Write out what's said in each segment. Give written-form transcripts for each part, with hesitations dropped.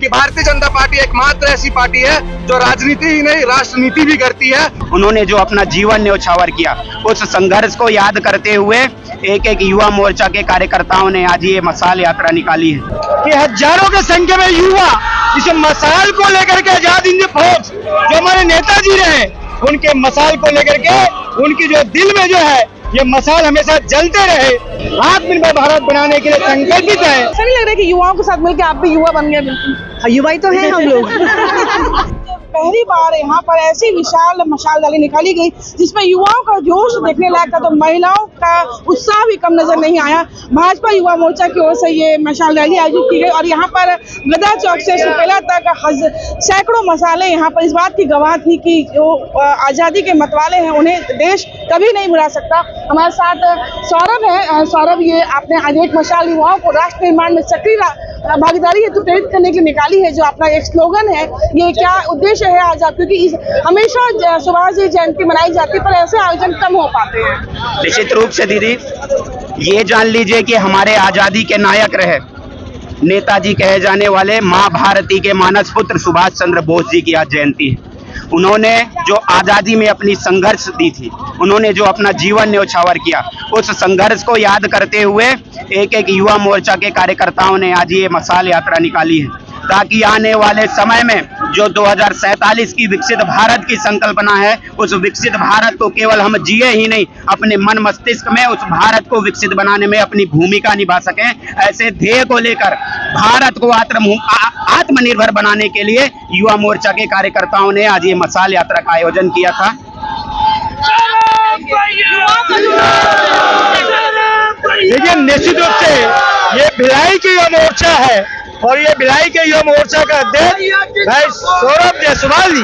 क्योंकि भारतीय जनता पार्टी एकमात्र ऐसी पार्टी है जो राजनीति ही नहीं राष्ट्रनीति भी करती है। उन्होंने जो अपना जीवन न्यौछावर किया, उस संघर्ष को याद करते हुए एक एक युवा मोर्चा के कार्यकर्ताओं ने आज ये मशाल यात्रा निकाली है कि हजारों की संख्या में युवा इस मशाल को लेकर के आजाद हिंद फौज जो हमारे नेताजी रहे उनके मशाल को लेकर के उनकी जो दिल में जो है ये मशाल हमेशा जलते रहे, आत्मनिर्भर भारत बनाने के लिए संकल्पित है। ऐसा नहीं लग रहा है कि युवाओं के साथ मिलकर आप भी युवा बन गए? बिल्कुल युवा ही तो हैं हम लोग। पहली बार यहाँ पर ऐसी विशाल मशाल रैली निकाली गई जिसमें युवाओं का जोश देखने लायक था, तो महिलाओं का उत्साह भी कम नजर नहीं आया। भाजपा युवा मोर्चा की ओर से ये मशाल रैली आयोजित की गई और यहाँ पर गदा चौक से सुपेला तक सैकड़ों मशालें यहाँ पर इस बात की गवाह थी कि जो आज़ादी के मतवाले हैं उन्हें देश कभी नहीं भुला सकता। हमारे साथ सौरभ है। सौरभ, ये आपने आज एक मशाल युवाओं को राष्ट्र निर्माण में सक्रिय भागीदारी हेतु प्रेरित करने के लिए निकाली है, जो अपना एक स्लोगन है, ये क्या उद्देश्य है आज आप? क्योंकि हमेशा सुभाष जी जयंती मनाई जाती है पर ऐसे आयोजन कम हो पाते हैं। निश्चित रूप से दीदी, ये जान लीजिए कि हमारे आजादी के नायक रहे नेताजी कहे जाने वाले माँ भारती के मानस पुत्र सुभाष चंद्र बोस जी की आज जयंती है। उन्होंने जो आजादी में अपनी संघर्ष दी थी, उन्होंने जो अपना जीवन न्यौछावर किया, उस संघर्ष को याद करते हुए एक एक युवा मोर्चा के कार्यकर्ताओं ने आज ये मशाल यात्रा निकाली है, ताकि आने वाले समय में जो 2047 की विकसित भारत की संकल्पना है, उस विकसित भारत को केवल हम जिए ही नहीं, अपने मन मस्तिष्क में उस भारत को विकसित बनाने में अपनी भूमिका निभा सकें। ऐसे ध्येय को लेकर भारत को आत्मनिर्भर बनाने के लिए युवा मोर्चा के कार्यकर्ताओं ने आज ये मशाल यात्रा का आयोजन किया था। देखिए, निश्चित रूप से ये भिलाई की युवा मोर्चा है और ये भिलाई के युवा मोर्चा का अध्यक्ष भाई सौरभ जायसवाल जी,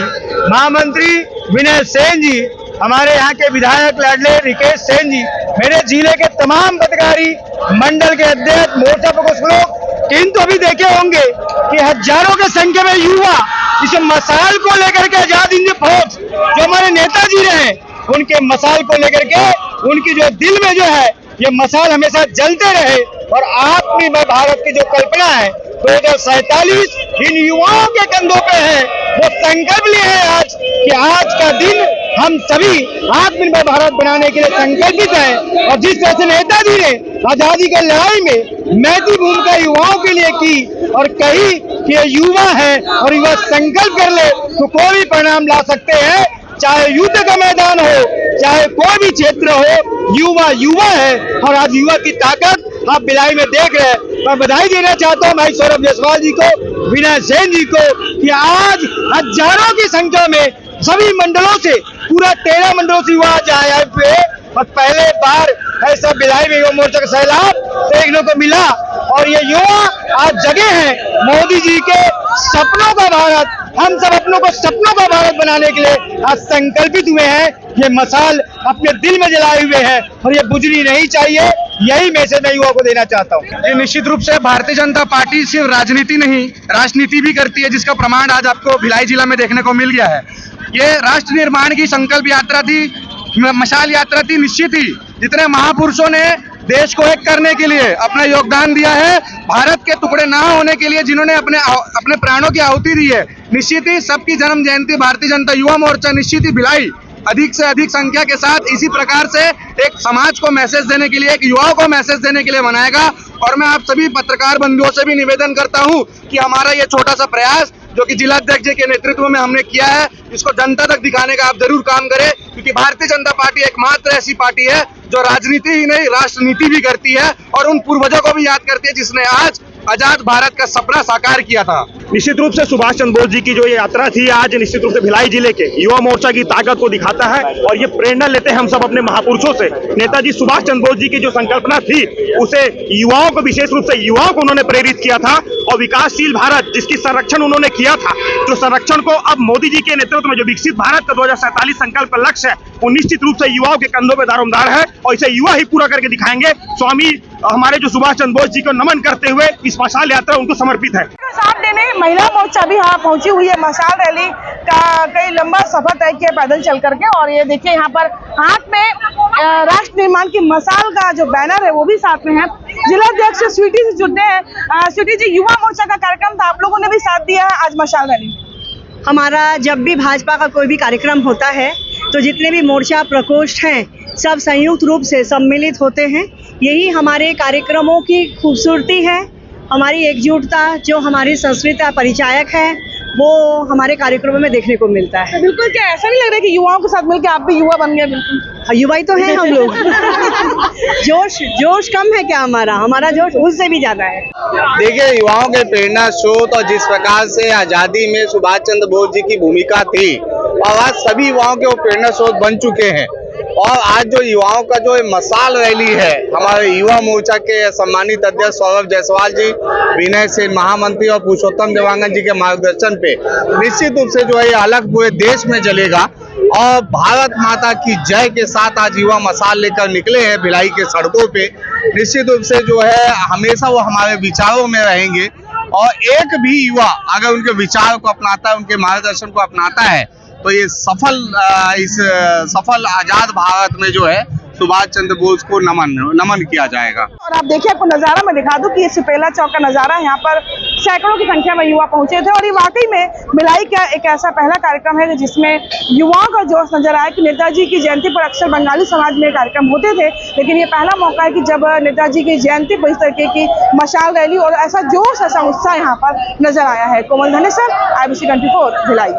महामंत्री विनय सेन जी, हमारे यहाँ के विधायक लाडले रिकेश सेन जी, मेरे जिले के तमाम पत्रकारी मंडल के अध्यक्ष, मोर्चा प्रकोष्ठ लोग, किंतु अभी देखे होंगे कि हजारों की संख्या में युवा इस मशाल को लेकर के आजाद हिंद फौज जो हमारे नेताजी रहे उनके मशाल को लेकर के उनकी जो दिल में जो है ये मशाल हमेशा जलते रहे और आत्मनिर्भर भारत की जो कल्पना है 2047 इन युवाओं के कंधों पे है। वो संकल्प लिए हैं आज कि आज का दिन हम सभी आत्मनिर्भर भारत बनाने के लिए संकल्पित हैं और जिस तरह से नेताजी ने आजादी की लड़ाई में मैत्री भूमिका युवाओं के लिए की और कही कि ये युवा है और युवा संकल्प कर ले तो कोई भी परिणाम ला सकते हैं, चाहे युद्ध का मैदान हो चाहे कोई भी क्षेत्र हो, युवा युवा है और आज युवा की ताकत आप भिलाई में देख रहे हैं। मैं बधाई देना चाहता हूं भाई सौरभ जायसवाल जी को, विनय सेन जी को कि आज हजारों की संख्या में सभी मंडलों से, पूरा 13 मंडलों से युवा आज आए हुए और पहले बार ऐसा भिलाई में युवा मोर्चा का सैलाब देखने को मिला और ये युवा आज जगे हैं मोदी जी के सपनों का भारत, हम सब अपनों को सपनों का भारत बनाने के लिए आज संकल्पित हुए हैं। ये मशाल अपने दिल में जलाए हुए हैं और ये बुझनी नहीं चाहिए, यही मैसेज मैं युवा को देना चाहता हूँ। निश्चित रूप से भारतीय जनता पार्टी सिर्फ राजनीति नहीं राष्ट्रनीति भी करती है, जिसका प्रमाण आज आपको भिलाई जिला में देखने को मिल गया है। ये राष्ट्र निर्माण की संकल्प यात्रा थी, मशाल यात्रा थी। निश्चित ही जितने महापुरुषों ने देश को एक करने के लिए अपना योगदान दिया है, भारत के टुकड़े ना होने के लिए जिन्होंने अपने प्राणों की आहुति दी है, निश्चित ही सबकी जन्म जयंती भारतीय जनता युवा मोर्चा निश्चित ही भिलाई अधिक से अधिक संख्या के साथ इसी प्रकार से एक समाज को मैसेज देने के लिए, एक युवाओं को मैसेज देने के लिए मनाएगा। और मैं आप सभी पत्रकार बंधुओं से भी निवेदन करता हूं कि हमारा ये छोटा सा प्रयास जो कि जिलाध्यक्ष जी के नेतृत्व में हमने किया है, इसको जनता तक दिखाने का आप जरूर काम करें, क्योंकि भारतीय जनता पार्टी एकमात्र ऐसी पार्टी है जो राजनीति ही नहीं राष्ट्रनीति भी करती है और उन पूर्वजों को भी याद करती है जिसने आज आजाद भारत का सपना साकार किया था। निश्चित रूप से सुभाष चंद्र बोस जी की जो ये यात्रा थी आज निश्चित रूप से भिलाई जिले के युवा मोर्चा की ताकत को दिखाता है और ये प्रेरणा लेते हैं हम सब अपने महापुरुषों से। नेताजी सुभाष चंद्र बोस जी की जो संकल्पना थी उसे युवाओं को, विशेष रूप से युवाओं को उन्होंने प्रेरित किया था और विकासशील भारत जिसकी संरक्षण उन्होंने किया था, जो संरक्षण को अब मोदी जी के नेतृत्व में जो विकसित भारत का 2047 संकल्प लक्ष्य है वो निश्चित रूप से युवाओं के कंधों पर दारोमदार है और इसे युवा ही पूरा करके दिखाएंगे। स्वामी हमारे जो सुभाष चंद्र बोस जी को नमन करते हुए इस मशाल यात्रा उनको समर्पित है। साथ देने महिला मोर्चा भी यहाँ पहुंची हुई है। मशाल रैली का कई लंबा सफर तय किया पैदल चल करके और ये देखिए यहाँ पर हाथ में राष्ट्र निर्माण की मशाल का जो बैनर है वो भी साथ में है। जिलाध्यक्ष स्वीटी से जुड़ते हैं। स्वीटी जी, युवा मोर्चा का कार्यक्रम था, आप लोगों ने भी साथ दिया है आज मशाल रैली। हमारा जब भी भाजपा का कोई भी कार्यक्रम होता है तो जितने भी मोर्चा प्रकोष्ठ हैं सब संयुक्त रूप से सम्मिलित होते हैं। यही हमारे कार्यक्रमों की खूबसूरती है, हमारी एकजुटता, जो हमारी संस्कृति का परिचायक है वो हमारे कार्यक्रमों में देखने को मिलता है। बिल्कुल, क्या ऐसा नहीं लग रहा कि युवाओं के साथ मिलकर आप भी युवा बन गए? बिल्कुल, युवा ही तो हैं हम लोग। जोश कम है क्या? हमारा जोश उससे भी ज्यादा है। देखिए, युवाओं के प्रेरणा स्रोत और जिस प्रकार से आजादी में सुभाष चंद्र बोस जी की भूमिका थी और आज सभी युवाओं के वो प्रेरणा स्रोत बन चुके हैं। और आज जो युवाओं का जो मशाल रैली है, हमारे युवा मोर्चा के सम्मानित अध्यक्ष सौरभ जायसवाल जी, विनय सेन महामंत्री और पुरुषोत्तम देवांगन जी के मार्गदर्शन पे निश्चित रूप से जो है अलग पूरे देश में जलेगा। और भारत माता की जय के साथ आज युवा मशाल लेकर निकले हैं भिलाई के सड़कों पे। निश्चित रूप से जो है हमेशा वो हमारे विचारों में रहेंगे और एक भी युवा अगर उनके विचार को अपनाता है, उनके मार्गदर्शन को अपनाता है तो ये सफल आजाद भारत में जो है सुभाष चंद्र बोस को नमन किया जाएगा। और आप देखिए, आपको नजारा मैं दिखा दूं कि ये सुपेला चौक का नजारा है। यहाँ पर सैकड़ों की संख्या में युवा पहुंचे थे और ये वाकई में भिलाई का एक ऐसा पहला कार्यक्रम है जिसमें युवाओं का जोश नजर आया कि नेताजी की जयंती पर अक्सर बंगाली समाज में कार्यक्रम होते थे, लेकिन ये पहला मौका है कि जब नेताजी की जयंती पर इस तरीके की मशाल रैली और ऐसा जोश, ऐसा उत्साह यहाँ पर नजर आया है। कोमल धनेसर, IBC 24 भिलाई।